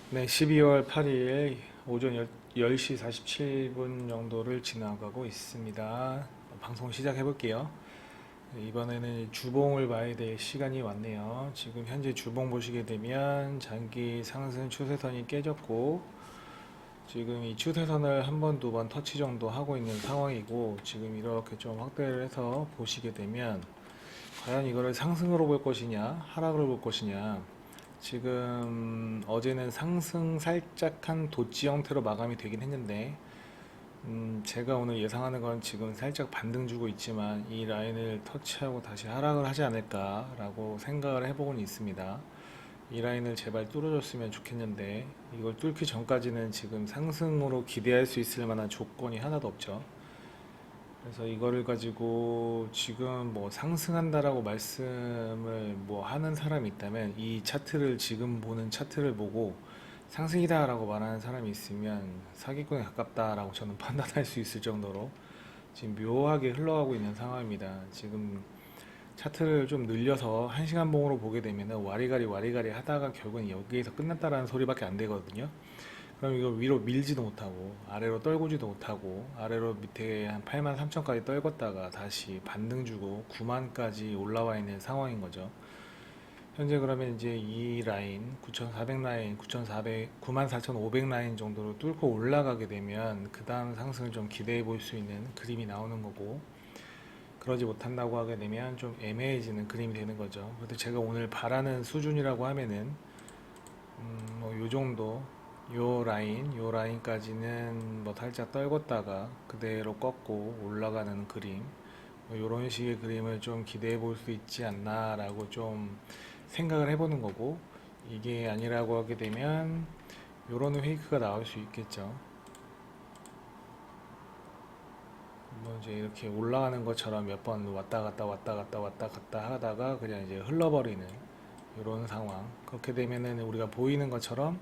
네, 12월 8일 오전 10시 47분 정도를 지나가고 있습니다. 방송 시작해 볼게요. 이번에는 주봉을 봐야 될 시간이 왔네요. 지금 현재 주봉 보시게 되면 장기 상승 추세선이 깨졌고, 지금 이 추세선을 한 번, 두 번 터치 정도 하고 있는 상황이고, 지금 이렇게 좀 확대를 해서 보시게 되면, 과연 이거를 상승으로 볼 것이냐, 하락으로 볼 것이냐, 지금 어제는 상승 살짝 한 도치 형태로 마감이 되긴 했는데, 제가 오늘 예상하는 건 지금 살짝 반등 주고 있지만 이 라인을 터치하고 다시 하락을 하지 않을까라고 생각을 해보고는 있습니다. 이 라인을 제발 뚫어줬으면 좋겠는데 이걸 뚫기 전까지는 지금 상승으로 기대할 수 있을 만한 조건이 하나도 없죠. 그래서 이거를 가지고 지금 뭐 상승한다라고 말씀을 뭐 하는 사람이 있다면, 이 차트를 지금 보는 차트를 보고 상승이다라고 말하는 사람이 있으면 사기꾼에 가깝다라고 저는 판단할 수 있을 정도로 지금 묘하게 흘러가고 있는 상황입니다. 지금 차트를 좀 늘려서 1시간 봉으로 보게 되면 와리가리 와리가리 하다가 결국은 여기에서 끝났다라는 소리밖에 안 되거든요. 그럼 이걸 위로 밀지도 못하고 아래로 떨구지도 못하고 아래로 밑에 한 8만 3천까지 떨궜다가 다시 반등 주고 9만까지 올라와 있는 상황인 거죠. 현재 그러면 이제 이 라인 9,400 라인, 9,400, 94,500 라인 정도로 뚫고 올라가게 되면 그 다음 상승을 좀 기대해 볼 수 있는 그림이 나오는 거고, 그러지 못한다고 하게 되면 좀 애매해지는 그림이 되는 거죠. 그래도 제가 오늘 바라는 수준이라고 하면은 뭐요 정도, 요 라인까지는 뭐 살짝 떨궜다가 그대로 꺾고 올라가는 그림, 뭐 요런 식의 그림을 좀 기대해 볼 수 있지 않나라고 좀 생각을 해보는 거고, 이게 아니라고 하게 되면 요런 페이크가 나올 수 있겠죠. 뭐 이제 이렇게 올라가는 것처럼 몇 번 왔다 갔다 왔다 갔다 왔다 갔다 하다가 그냥 이제 흘러버리는 이런 상황. 그렇게 되면은 우리가 보이는 것처럼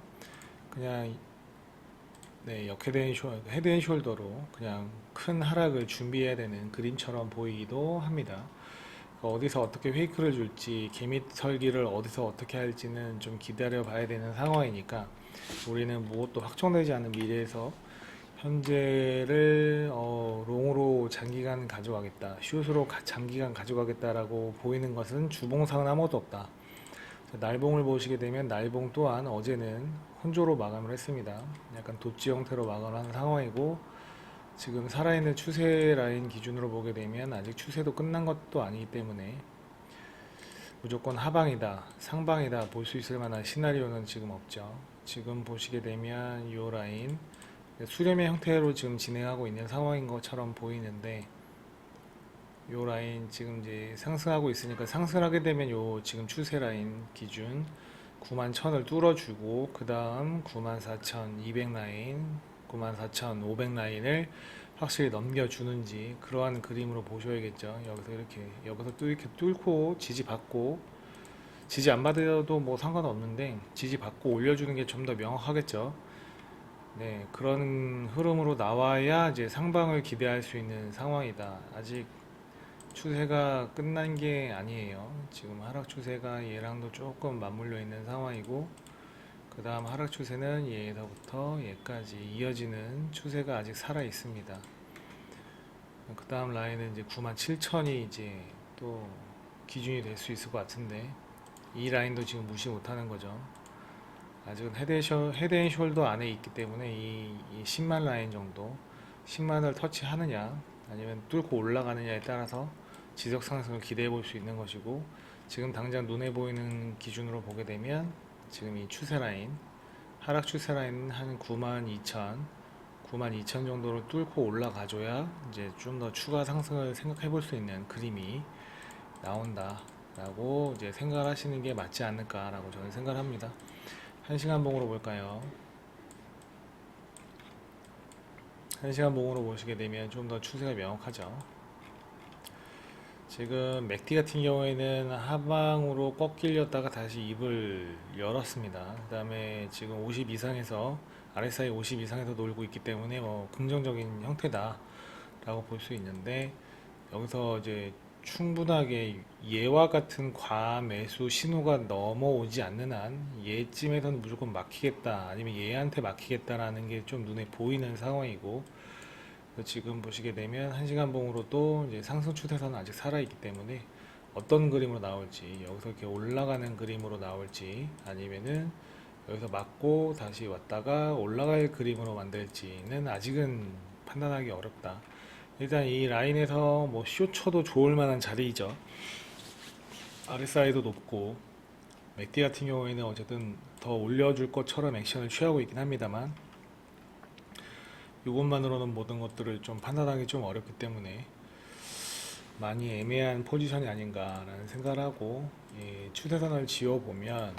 그냥, 네, 헤드앤숄더로 그냥 큰 하락을 준비해야 되는 그림처럼 보이기도 합니다. 그러니까 어디서 어떻게 페이크를 줄지, 개미 설기를 어디서 어떻게 할지는 좀 기다려 봐야 되는 상황이니까, 우리는 무엇도 확정되지 않은 미래에서 현재를 롱으로 장기간 가져가겠다, 숏으로 장기간 가져가겠다라고 보이는 것은 주봉상은 아무것도 없다. 날봉을 보시게 되면 날봉 또한 어제는 혼조로 마감을 했습니다. 약간 도치 형태로 마감을 한 상황이고, 지금 살아있는 추세 라인 기준으로 보게 되면 아직 추세도 끝난 것도 아니기 때문에 무조건 하방이다, 상방이다 볼 수 있을 만한 시나리오는 지금 없죠. 지금 보시게 되면 이 라인 수렴의 형태로 지금 진행하고 있는 상황인 것처럼 보이는데, 요 라인 지금 이제 상승하고 있으니까 상승하게 되면 요 지금 추세 라인 기준 9만 1000을 뚫어주고 그 다음 94,200 라인, 94,500 라인을 확실히 넘겨주는지 그러한 그림으로 보셔야겠죠. 여기서 이렇게 여기서 또 이렇게 뚫고 지지받고, 지지 안 받아도 뭐 상관없는데 지지받고 올려주는 게 좀 더 명확하겠죠. 네, 그런 흐름으로 나와야 이제 상방을 기대할 수 있는 상황이다. 아직 추세가 끝난 게 아니에요. 지금 하락 추세가 얘랑도 조금 맞물려 있는 상황이고, 그 다음 하락 추세는 얘에서부터 얘까지 이어지는 추세가 아직 살아 있습니다. 그 다음 라인은 이제 97,000이 이제 또 기준이 될 수 있을 것 같은데, 이 라인도 지금 무시 못하는 거죠. 아직은 헤드앤숄더 안에 있기 때문에 이 10만 라인 정도, 10만을 터치하느냐 아니면 뚫고 올라가느냐에 따라서 지속 상승을 기대해 볼 수 있는 것이고, 지금 당장 눈에 보이는 기준으로 보게 되면 지금 이 추세 라인, 하락 추세 라인은 한 92,000, 92,000 정도를 뚫고 올라가줘야 이제 좀 더 추가 상승을 생각해 볼 수 있는 그림이 나온다라고 이제 생각을 하시는 게 맞지 않을까라고 저는 생각을 합니다. 1시간 봉으로 볼까요? 1시간 봉으로 보시게 되면 좀 더 추세가 명확하죠. 지금 맥디 같은 경우에는 하방으로 꺾이려다가 다시 입을 열었습니다. 그 다음에 지금 50 이상에서 RSI 50 이상에서 놀고 있기 때문에 뭐 긍정적인 형태다 라고 볼 수 있는데, 여기서 이제 충분하게 얘와 같은 과매수 신호가 넘어오지 않는 한 얘쯤에서는 무조건 막히겠다 아니면 얘한테 막히겠다라는 게 좀 눈에 보이는 상황이고, 지금 보시게 되면 1시간 봉으로도 이제 상승 추세선은 아직 살아있기 때문에 어떤 그림으로 나올지, 여기서 이렇게 올라가는 그림으로 나올지 아니면은 여기서 맞고 다시 왔다가 올라갈 그림으로 만들지는 아직은 판단하기 어렵다. 일단 이 라인에서 뭐 쇼쳐도 좋을 만한 자리이죠. RSI도 높고 맥디 같은 경우에는 어쨌든 더 올려줄 것처럼 액션을 취하고 있긴 합니다만, 이것만으로는 모든 것들을 좀 판단하기 좀 어렵기 때문에 많이 애매한 포지션이 아닌가라는 생각을 하고, 이 추세선을 지어보면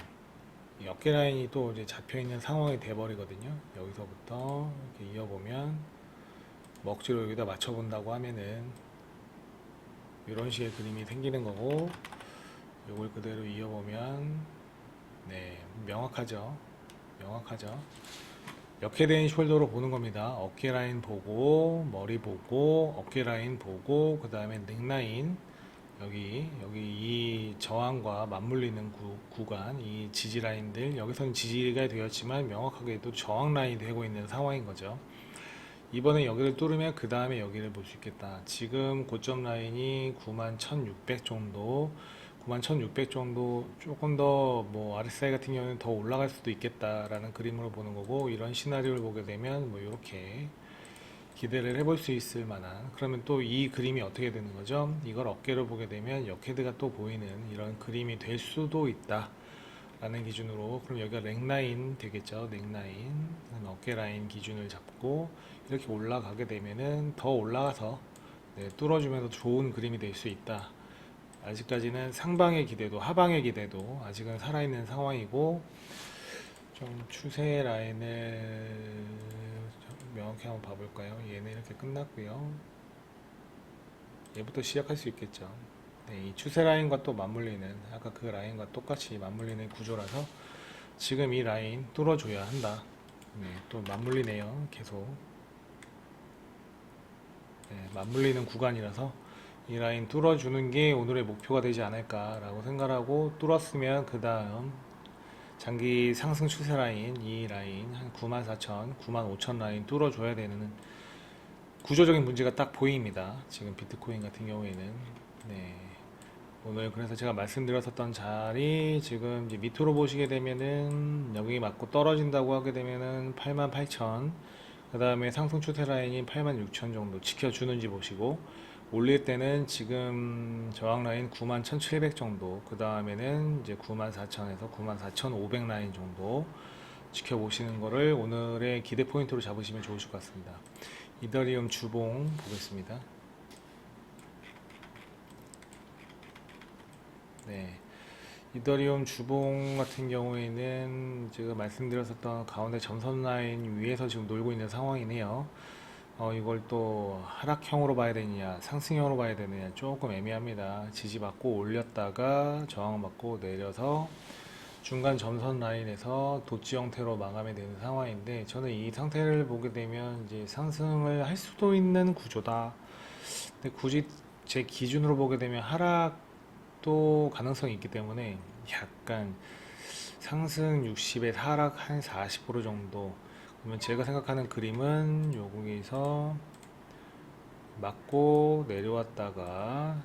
이 어깨 라인이 또 이제 잡혀 있는 상황이 돼버리거든요. 여기서부터 이렇게 이어보면 먹지로 여기다 맞춰본다고 하면은 이런 식의 그림이 생기는 거고, 이걸 그대로 이어보면 네, 명확하죠. 명확하죠. 역해된 숄더로 보는 겁니다. 어깨 라인 보고 머리 보고 어깨 라인 보고 그 다음에 넥라인, 여기 이 저항과 맞물리는 구간, 이 지지 라인들, 여기서는 지지가 되었지만 명확하게도 저항 라인이 되고 있는 상황인 거죠. 이번에 여기를 뚫으면 그 다음에 여기를 볼 수 있겠다. 지금 고점 라인이 91,600 정도, 91,600 정도, 조금 더 뭐 RSI 같은 경우는 더 올라갈 수도 있겠다라는 그림으로 보는 거고, 이런 시나리오를 보게 되면 뭐 이렇게 기대를 해볼 수 있을 만한, 그러면 또 이 그림이 어떻게 되는 거죠? 이걸 어깨로 보게 되면 역헤드가 또 보이는 이런 그림이 될 수도 있다 라는 기준으로, 그럼 여기가 넥라인 되겠죠. 넥라인, 어깨 라인 기준을 잡고 이렇게 올라가게 되면은 더 올라가서 네, 뚫어주면서 좋은 그림이 될 수 있다. 아직까지는 상방의 기대도 하방의 기대도 아직은 살아있는 상황이고, 좀 추세 라인을 좀 명확히 한번 봐볼까요? 얘는 이렇게 끝났고요. 얘부터 시작할 수 있겠죠. 네, 이 추세 라인과 또 맞물리는, 아까 그 라인과 똑같이 맞물리는 구조라서 지금 이 라인 뚫어줘야 한다. 네, 또 맞물리네요. 계속 네, 맞물리는 구간이라서 이 라인 뚫어주는 게 오늘의 목표가 되지 않을까라고 생각하고, 뚫었으면 그 다음 장기 상승 추세 라인, 이 라인 한 94,000, 95,000 라인 뚫어줘야 되는 구조적인 문제가 딱 보입니다. 지금 비트코인 같은 경우에는 네, 오늘 그래서 제가 말씀드렸었던 자리, 지금 이제 밑으로 보시게 되면은 여기 맞고 떨어진다고 하게 되면은 88,000, 그 다음에 상승 추세 라인이 86,000 정도 지켜주는지 보시고, 올릴 때는 지금 저항 라인 91,700 정도, 그 다음에는 이제 94,000에서 94,500 라인 정도 지켜보시는 거를 오늘의 기대 포인트로 잡으시면 좋으실 것 같습니다. 이더리움 주봉 보겠습니다. 네. 이더리움 주봉 같은 경우에는 제가 말씀드렸었던 가운데 점선 라인 위에서 지금 놀고 있는 상황이네요. 이걸 또 하락형으로 봐야 되느냐 상승형으로 봐야 되느냐 조금 애매합니다. 지지받고 올렸다가 저항받고 내려서 중간 점선 라인에서 도치 형태로 마감이 되는 상황인데, 저는 이 상태를 보게 되면 이제 상승을 할 수도 있는 구조다. 근데 굳이 제 기준으로 보게 되면 하락도 가능성이 있기 때문에 약간 상승 60에 하락 한 40% 정도, 그러면 제가 생각하는 그림은 여기서 맞고 내려왔다가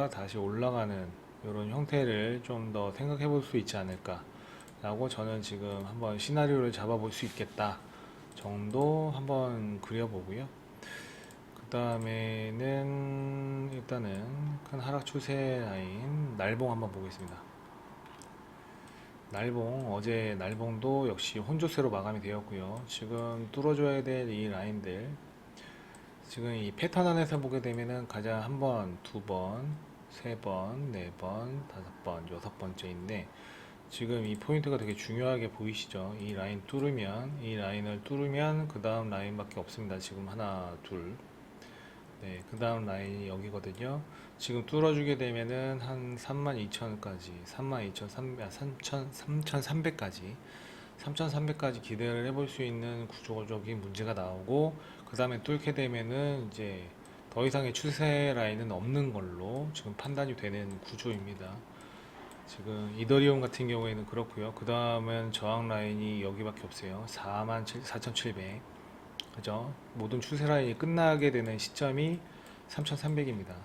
다시 올라가는 이런 형태를 좀 더 생각해 볼 수 있지 않을까 라고, 저는 지금 한번 시나리오를 잡아볼 수 있겠다 정도 한번 그려보고요. 그 다음에는 일단은 큰 하락 추세 라인 날봉 한번 보겠습니다. 날봉, 어제 날봉도 역시 혼조세로 마감이 되었고요. 지금 뚫어줘야 될 이 라인들, 지금 이 패턴 안에서 보게 되면은 가장 한 번, 두 번, 세 번, 네 번, 다섯 번, 여섯 번째인데, 지금 이 포인트가 되게 중요하게 보이시죠? 이 라인을 뚫으면 그 다음 라인밖에 없습니다. 지금 하나, 둘, 네, 그 다음 라인이 여기거든요. 지금 뚫어주게 되면은 한 32,000까지, 3,300까지, 3,300까지 기대를 해볼 수 있는 구조적인 문제가 나오고, 그 다음에 뚫게 되면은 이제 더 이상의 추세 라인은 없는 걸로 지금 판단이 되는 구조입니다. 지금 이더리움 같은 경우에는 그렇고요. 그 다음은 저항 라인이 여기밖에 없어요. 44,700. 그죠? 모든 추세 라인이 끝나게 되는 시점이 3,300입니다.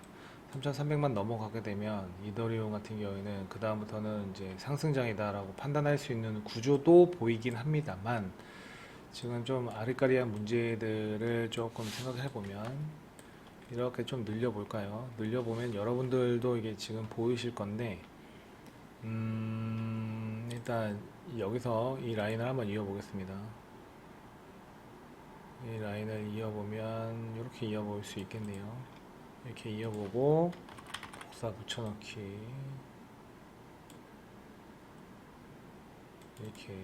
3,300만 넘어가게 되면 이더리움 같은 경우에는 그 다음부터는 이제 상승장이다라고 판단할 수 있는 구조도 보이긴 합니다만, 지금 좀 아리까리한 문제들을 조금 생각해 보면 이렇게 좀 늘려볼까요? 늘려보면 여러분들도 이게 지금 보이실 건데, 일단 여기서 이 라인을 한번 이어보겠습니다. 이 라인을 이어보면 이렇게 이어볼 수 있겠네요. 이렇게 이어보고 복사 붙여넣기 이렇게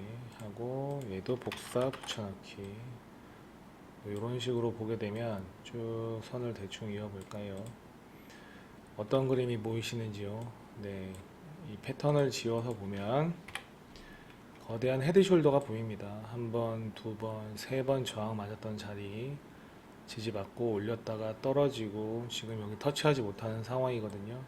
하고, 얘도 복사 붙여넣기 이런 식으로 보게 되면 쭉 선을 대충 이어볼까요? 어떤 그림이 보이시는지요? 네, 이 패턴을 지어서 보면 거대한 헤드숄더가 보입니다. 한 번, 두 번, 세 번 저항 맞았던 자리 지지받고 올렸다가 떨어지고 지금 여기 터치하지 못하는 상황이거든요.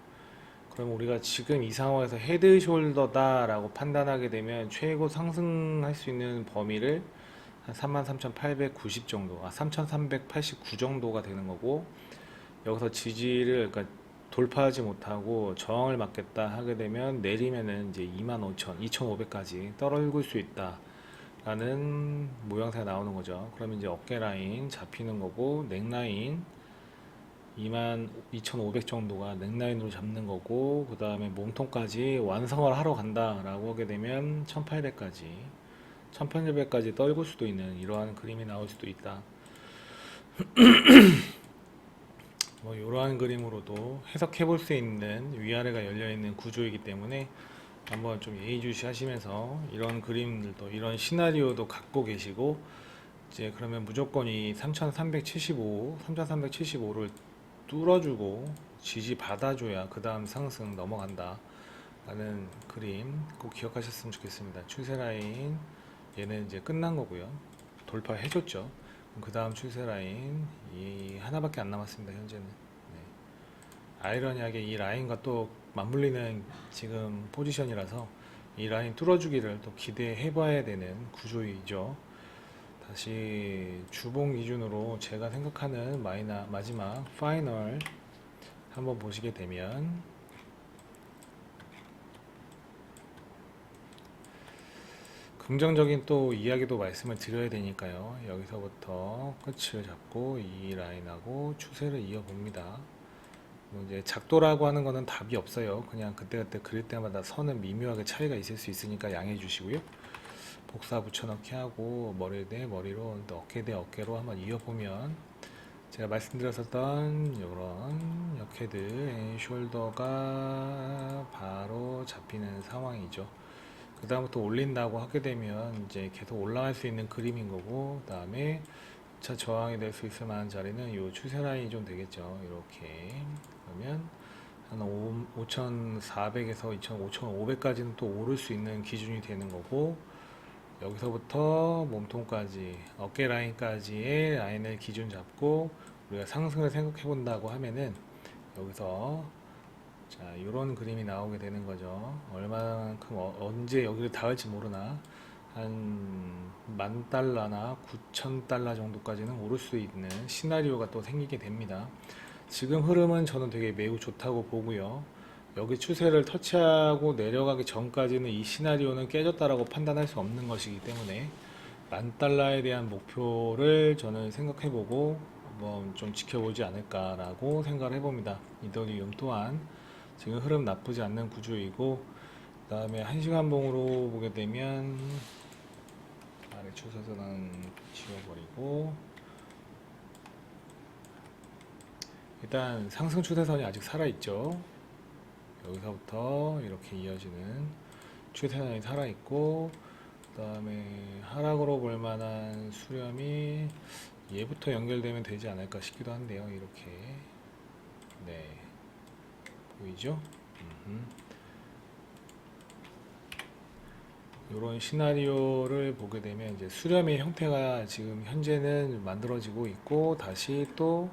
그럼 우리가 지금 이 상황에서 헤드숄더다 라고 판단하게 되면 최고 상승할 수 있는 범위를 한 33,890 정도, 3,389 정도가 되는 거고, 여기서 지지를, 그러니까 돌파하지 못하고 저항을 맞겠다 하게 되면 내리면은 이제 25,000, 2,500까지 떨어질 수 있다 라는 모양새가 나오는 거죠. 그러면 이제 어깨 라인 잡히는 거고, 넥라인 22,500 정도가 넥라인으로 잡는 거고, 그 다음에 몸통까지 완성을 하러 간다 라고 하게 되면 1800까지 1800까지 떨굴 수도 있는 이러한 그림이 나올 수도 있다. 뭐 이러한 그림으로도 해석해 볼 수 있는 위아래가 열려 있는 구조이기 때문에 한번 좀 예의주시 하시면서 이런 그림들도, 이런 시나리오도 갖고 계시고, 이제 그러면 무조건 이 3375를 뚫어주고 지지 받아줘야 그 다음 상승 넘어간다 라는 그림 꼭 기억하셨으면 좋겠습니다. 추세 라인 얘는 이제 끝난 거고요. 돌파해줬죠. 그 다음 추세 라인 이 하나밖에 안 남았습니다. 현재는. 네. 아이러니하게 이 라인과 또 맞물리는 지금 포지션이라서 이 라인 뚫어주기를 또 기대해 봐야 되는 구조이죠. 다시 주봉 기준으로 제가 생각하는 마지막 파이널 한번 보시게 되면, 긍정적인 또 이야기도 말씀을 드려야 되니까요. 여기서부터 끝을 잡고 이 라인하고 추세를 이어봅니다. 뭐 이제 작도라고 하는 거는 답이 없어요. 그냥 그때그때 그릴 때마다 선은 미묘하게 차이가 있을 수 있으니까 양해해 주시고요. 복사 붙여넣기 하고 머리 대 머리로, 어깨 대 어깨로 한번 이어보면 제가 말씀드렸었던 이런 역헤드 앤 숄더가 바로 잡히는 상황이죠. 그 다음부터 올린다고 하게 되면 이제 계속 올라갈 수 있는 그림인 거고, 그 다음에 차 저항이 될 수 있을 만한 자리는 이 추세 라인이 좀 되겠죠. 이렇게 그러면 한 5,400에서 5,500까지는 또 오를 수 있는 기준이 되는 거고, 여기서부터 몸통까지 어깨 라인까지의 라인을 기준 잡고 우리가 상승을 생각해 본다고 하면은 여기서 자 이런 그림이 나오게 되는 거죠. 얼마만큼 언제 여기를 닿을지 모르나 한 10,000달러나 9,000달러 정도까지는 오를 수 있는 시나리오가 또 생기게 됩니다. 지금 흐름은 저는 되게 매우 좋다고 보고요. 여기 추세를 터치하고 내려가기 전까지는 이 시나리오는 깨졌다라고 판단할 수 없는 것이기 때문에 10,000달러에 대한 목표를 저는 생각해보고 한번 좀 지켜보지 않을까라고 생각을 해봅니다. 이더리움 또한 지금 흐름 나쁘지 않는 구조이고, 그 다음에 1시간봉으로 보게 되면 아래 추세선은 지워버리고, 일단 상승 추세선이 아직 살아있죠. 여기서부터 이렇게 이어지는 추세선이 살아있고, 그 다음에 하락으로 볼만한 수렴이 얘부터 연결되면 되지 않을까 싶기도 한데요. 이렇게 네 보이죠? 이런 시나리오를 보게 되면 이제 수렴의 형태가 지금 현재는 만들어지고 있고, 다시 또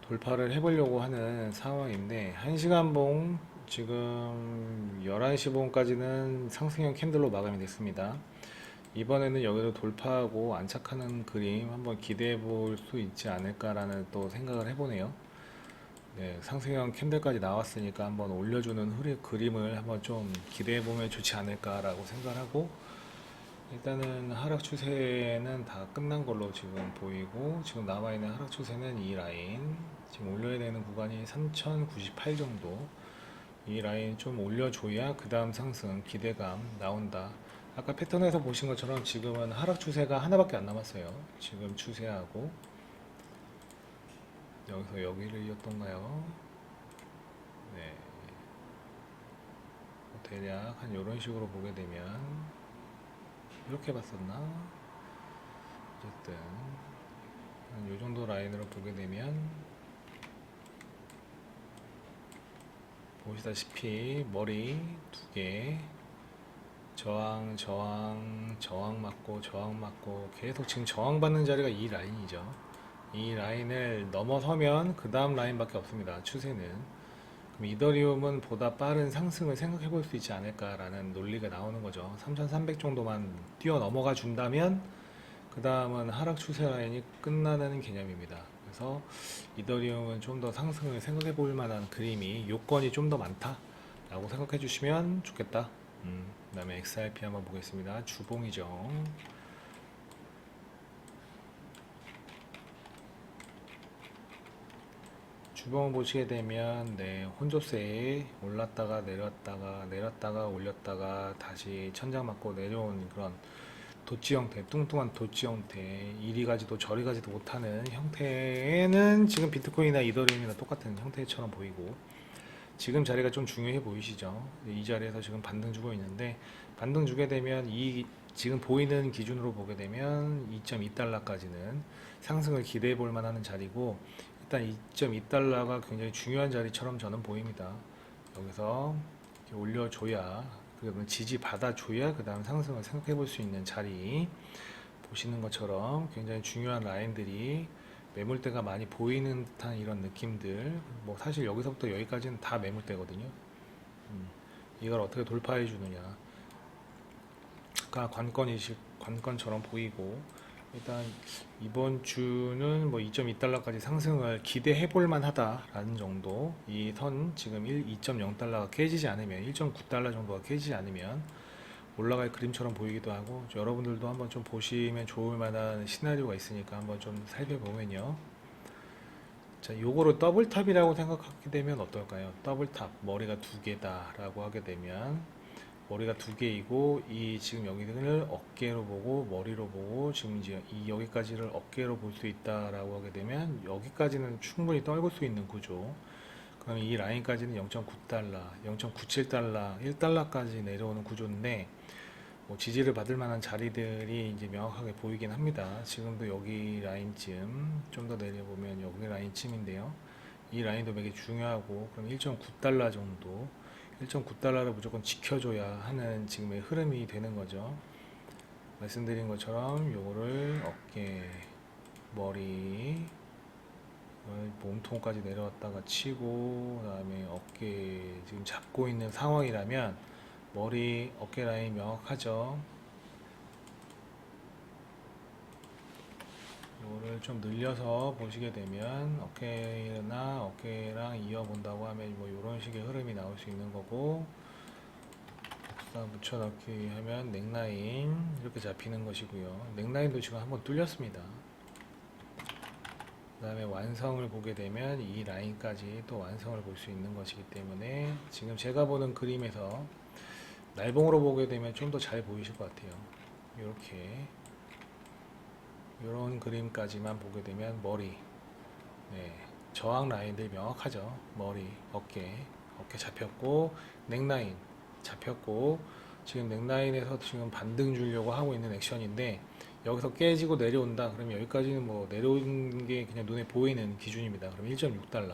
돌파를 해보려고 하는 상황인데 1시간 봉 지금 11시 봉까지는 상승형 캔들로 마감이 됐습니다. 이번에는 여기도 돌파하고 안착하는 그림 한번 기대해 볼 수 있지 않을까라는 또 생각을 해보네요. 네, 상승형 캔들까지 나왔으니까 한번 올려주는 그림을 한번 좀 기대해 보면 좋지 않을까라고 생각하고, 일단은 하락 추세는 다 끝난 걸로 지금 보이고, 지금 남아있는 하락 추세는 이 라인, 지금 올려야 되는 구간이 3098 정도, 이 라인 좀 올려줘야 그 다음 상승 기대감 나온다. 아까 패턴에서 보신 것처럼 지금은 하락 추세가 하나밖에 안 남았어요. 지금 추세하고 여기서 여기를 이었던가요? 네, 대략 한 이런 식으로 보게 되면 이렇게 봤었나? 어쨌든 한 요 정도 라인으로 보게 되면 보시다시피 머리 두 개 저항 저항 저항 맞고 저항 맞고 계속 지금 저항받는 자리가 이 라인이죠. 이 라인을 넘어서면 그 다음 라인밖에 없습니다. 추세는. 그럼 이더리움은 보다 빠른 상승을 생각해 볼 수 있지 않을까라는 논리가 나오는 거죠. 3300 정도만 뛰어 넘어가 준다면 그 다음은 하락 추세 라인이 끝나는 개념입니다. 그래서 이더리움은 좀 더 상승을 생각해 볼 만한 그림이 요건이 좀 더 많다라고 생각해 주시면 좋겠다. 그 다음에 XRP 한번 보겠습니다. 주봉이죠. 주봉을 보시게 되면 네, 혼조세에 올랐다가 내렸다가 내렸다가 올렸다가 다시 천장 맞고 내려온 그런 도치 형태, 뚱뚱한 도치 형태, 이리 가지도 저리 가지도 못하는 형태는 지금 비트코인이나 이더리움이나 똑같은 형태처럼 보이고, 지금 자리가 좀 중요해 보이시죠? 이 자리에서 지금 반등 주고 있는데, 반등 주게 되면 이 지금 보이는 기준으로 보게 되면 2.2달러까지는 상승을 기대해 볼 만한 자리고, 일단 2.2달러가 굉장히 중요한 자리처럼 저는 보입니다. 여기서 이렇게 올려줘야, 그러면 지지 받아줘야 그 다음 상승을 생각해 볼 수 있는 자리, 보시는 것처럼 굉장히 중요한 라인들이 매물대가 많이 보이는 듯한 이런 느낌들, 뭐 사실 여기서부터 여기까지는 다 매물대거든요. 이걸 어떻게 돌파해 주느냐가 관건처럼 보이고, 일단 이번 주는 뭐 2.2달러까지 상승을 기대해 볼 만하다라는 정도. 이 선 지금 2.0달러가 깨지지 않으면, 1.9달러 정도가 깨지지 않으면 올라갈 그림처럼 보이기도 하고, 여러분들도 한번 좀 보시면 좋을 만한 시나리오가 있으니까 한번 좀 살펴보면요. 자, 요거를 더블탑이라고 생각하게 되면 어떨까요? 더블탑, 머리가 두 개다라고 하게 되면, 머리가 두 개이고 이 지금 여기를 어깨로 보고 머리로 보고 지금 이제 이 여기까지를 어깨로 볼 수 있다라고 하게 되면 여기까지는 충분히 떨굴 수 있는 구조. 그럼 이 라인까지는 0.9달러, 0.97달러, 1달러까지 내려오는 구조인데, 뭐 지지를 받을 만한 자리들이 이제 명확하게 보이긴 합니다. 지금도 여기 라인쯤 좀 더 내려보면 여기 라인쯤인데요. 이 라인도 되게 중요하고, 그럼 1.9달러 정도, 1.9달러를 무조건 지켜줘야 하는 지금의 흐름이 되는 거죠. 말씀드린 것처럼 요거를 어깨, 머리, 몸통까지 내려왔다가 치고, 그 다음에 어깨 지금 잡고 있는 상황이라면 머리, 어깨 라인 명확하죠. 이거를 좀 늘려서 보시게 되면 어깨나 어깨랑 이어본다고 하면 뭐 이런 식의 흐름이 나올 수 있는 거고, 복사 붙여넣기 하면 넥라인 이렇게 잡히는 것이고요. 넥라인도 지금 한번 뚫렸습니다. 그 다음에 완성을 보게 되면 이 라인까지 또 완성을 볼 수 있는 것이기 때문에, 지금 제가 보는 그림에서 날봉으로 보게 되면 좀 더 잘 보이실 것 같아요. 이렇게 이런 그림까지만 보게 되면 머리, 네, 저항 라인들 명확하죠. 머리, 어깨 잡혔고, 넥라인 잡혔고, 지금 넥라인에서 지금 반등 주려고 하고 있는 액션인데, 여기서 깨지고 내려온다 그러면 여기까지는 뭐 내려오는 게 그냥 눈에 보이는 기준입니다. 그럼 1.6달러,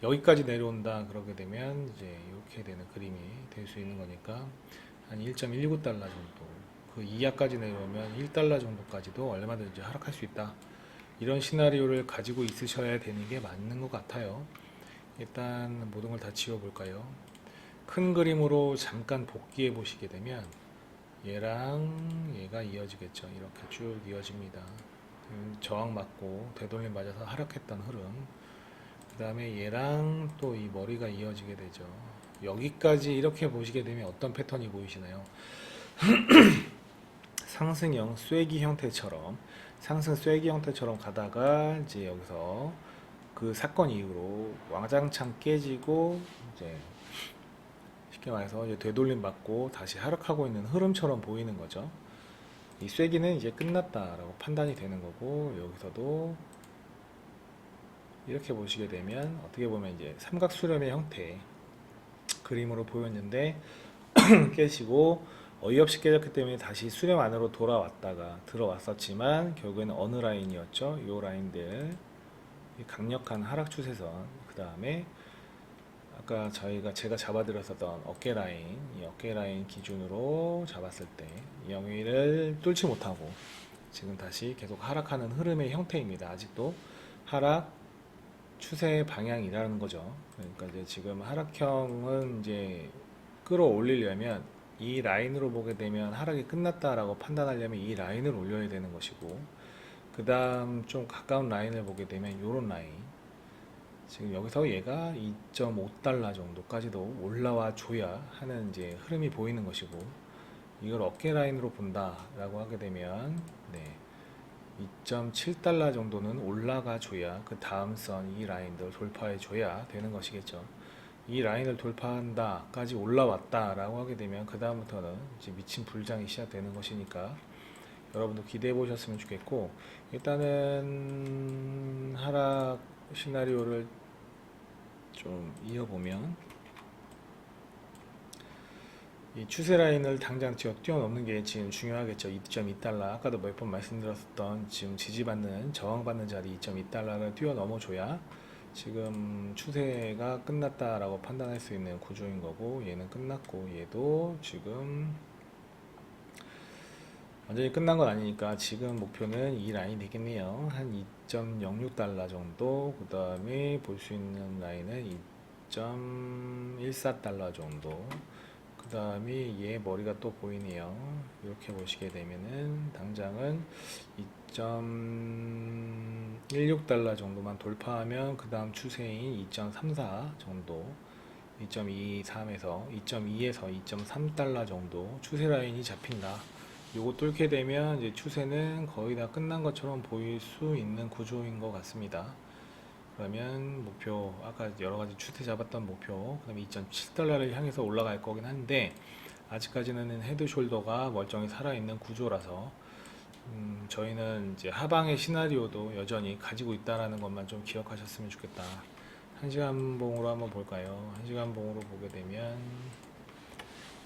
여기까지 내려온다 그러게 되면 이제 이렇게 되는 그림이 될 수 있는 거니까 한 1.19달러 정도, 그 이하까지 내려오면 1달러 정도까지도 얼마든지 하락할 수 있다. 이런 시나리오를 가지고 있으셔야 되는 게 맞는 것 같아요. 일단 모든 걸 다 지워볼까요? 큰 그림으로 잠깐 복귀해 보시게 되면 얘랑 얘가 이어지겠죠. 이렇게 쭉 이어집니다. 저항 맞고 되돌림 맞아서 하락했던 흐름, 그 다음에 얘랑 또 이 머리가 이어지게 되죠. 여기까지 이렇게 보시게 되면 어떤 패턴이 보이시나요? 상승형 쐐기 형태처럼, 상승 쐐기 형태처럼 가다가 이제 여기서 그 사건 이후로 왕장창 깨지고 이제 쉽게 말해서 이제 되돌림 받고 다시 하락하고 있는 흐름처럼 보이는 거죠. 이 쐐기는 이제 끝났다라고 판단이 되는 거고, 여기서도 이렇게 보시게 되면 어떻게 보면 이제 삼각 수렴의 형태 그림으로 보였는데 깨지고 어이없이 깨졌기 때문에 다시 수렴 안으로 돌아왔다가 들어왔었지만 결국에는 어느 라인이었죠? 요 라인들, 강력한 하락 추세선, 그 다음에 아까 제가 잡아드렸었던 어깨 라인, 이 어깨 라인 기준으로 잡았을 때 이 영위를 뚫지 못하고 지금 다시 계속 하락하는 흐름의 형태입니다. 아직도 하락 추세 방향이라는 거죠. 그러니까 이제 지금 하락형은 이제 끌어올리려면 이 라인으로 보게 되면 하락이 끝났다라고 판단하려면 이 라인을 올려야 되는 것이고, 그 다음 좀 가까운 라인을 보게 되면 이런 라인, 지금 여기서 얘가 2.5달러 정도까지도 올라와 줘야 하는 이제 흐름이 보이는 것이고, 이걸 어깨 라인으로 본다라고 하게 되면 2.7달러 정도는 올라가 줘야 그 다음 선 이 라인들 돌파해 줘야 되는 것이겠죠. 이 라인을 돌파한다까지 올라왔다라고 하게 되면 그 다음부터는 이제 미친 불장이 시작되는 것이니까 여러분도 기대해 보셨으면 좋겠고, 일단은 하락 시나리오를 좀 이어보면 이 추세 라인을 당장 뛰어넘는 게 지금 중요하겠죠. 2.2달러, 아까도 몇 번 말씀드렸던 지금 지지받는 저항받는 자리 2.2달러를 뛰어넘어 줘야 지금 추세가 끝났다라고 판단할 수 있는 구조인 거고, 얘는 끝났고 얘도 지금 완전히 끝난 건 아니니까 지금 목표는 이 라인이 되겠네요. 한 2.06달러 정도, 그 다음에 볼 수 있는 라인은 2.14달러 정도, 그 다음에 얘 머리가 또 보이네요. 이렇게 보시게 되면은 당장은 2.16달러 정도만 돌파하면 그 다음 추세인 2.34 정도, 2.23에서 2.2에서 2.3달러 정도 추세 라인이 잡힌다. 요거 뚫게 되면 이제 추세는 거의 다 끝난 것처럼 보일 수 있는 구조인 것 같습니다. 그러면 목표, 아까 여러 가지 추세 잡았던 목표, 그 다음에 2.7달러를 향해서 올라갈 거긴 한데 아직까지는 헤드 숄더가 멀쩡히 살아있는 구조라서 저희는 이제 하방의 시나리오도 여전히 가지고 있다라는 것만 좀 기억하셨으면 좋겠다. 1시간 봉으로 한번 볼까요? 1시간 봉으로 보게 되면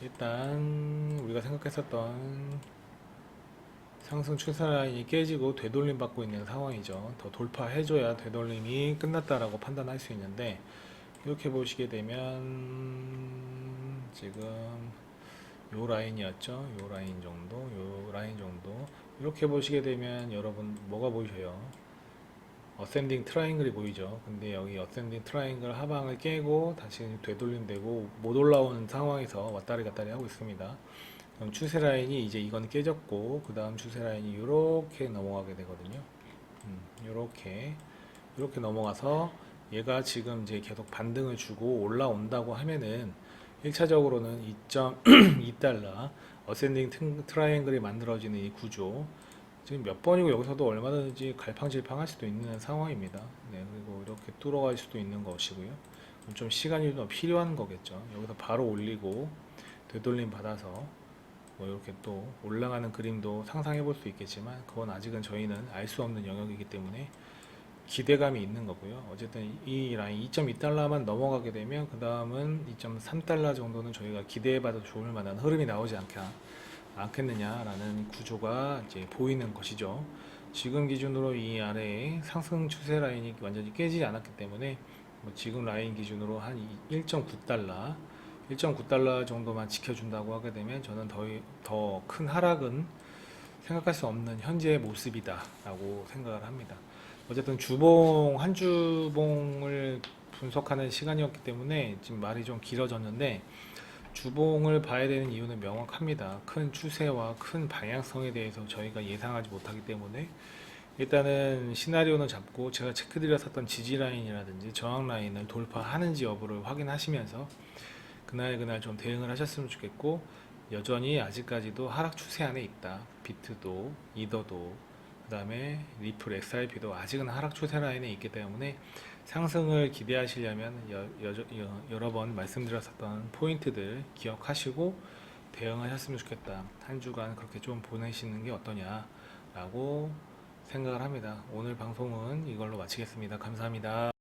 일단 우리가 생각했었던 상승 추세 라인이 깨지고 되돌림 받고 있는 상황이죠. 더 돌파해줘야 되돌림이 끝났다라고 판단할 수 있는데, 이렇게 보시게 되면 지금 요 라인이었죠. 요 라인 정도, 요 라인 정도. 이렇게 보시게 되면 여러분 뭐가 보이셔요? 어센딩 트라이앵글이 보이죠. 근데 여기 어센딩 트라이앵글 하방을 깨고 다시 되돌림 되고 못 올라오는 상황에서 왔다리 갔다리 하고 있습니다. 그럼 추세 라인이 이제 이건 깨졌고 그 다음 추세 라인이 이렇게 넘어가게 되거든요. 이렇게 넘어가서 얘가 지금 이제 계속 반등을 주고 올라온다고 하면은 1차적으로는 2.2달러 어센딩 트라이앵글이 만들어지는 이 구조, 지금 몇 번이고 여기서도 얼마든지 갈팡질팡할 수도 있는 상황입니다. 그리고 이렇게 뚫어갈 수도 있는 것이고요. 좀 시간이 좀 필요한 거겠죠. 여기서 바로 올리고 되돌림 받아서 뭐 이렇게 또 올라가는 그림도 상상해 볼 수 있겠지만 그건 아직은 저희는 알 수 없는 영역이기 때문에 기대감이 있는 거고요. 어쨌든 이 라인 2.2달러만 넘어가게 되면 그 다음은 2.3달러 정도는 저희가 기대해봐도 좋을 만한 흐름이 나오지 않겠느냐라는 구조가 이제 보이는 것이죠. 지금 기준으로 이 아래에 상승 추세 라인이 완전히 깨지지 않았기 때문에 뭐 지금 라인 기준으로 한 1.9달러 1.9달러 정도만 지켜준다고 하게 되면 저는 더 큰 하락은 생각할 수 없는 현재의 모습이다 라고 생각을 합니다. 어쨌든 주봉 한 주봉을 분석하는 시간이었기 때문에 지금 말이 좀 길어졌는데, 주봉을 봐야 되는 이유는 명확합니다. 큰 추세와 큰 방향성에 대해서 저희가 예상하지 못하기 때문에 일단은 시나리오는 잡고, 제가 체크드렸었던 지지 라인이라든지 저항 라인을 돌파하는지 여부를 확인하시면서 그날 그날 좀 대응을 하셨으면 좋겠고, 여전히 아직까지도 하락 추세 안에 있다. 비트도, 이더도, 그 다음에 리플, XRP도 아직은 하락 추세 라인에 있기 때문에 상승을 기대하시려면 여러 번 말씀드렸었던 포인트들 기억하시고 대응하셨으면 좋겠다. 한 주간 그렇게 좀 보내시는 게 어떠냐라고 생각을 합니다. 오늘 방송은 이걸로 마치겠습니다. 감사합니다.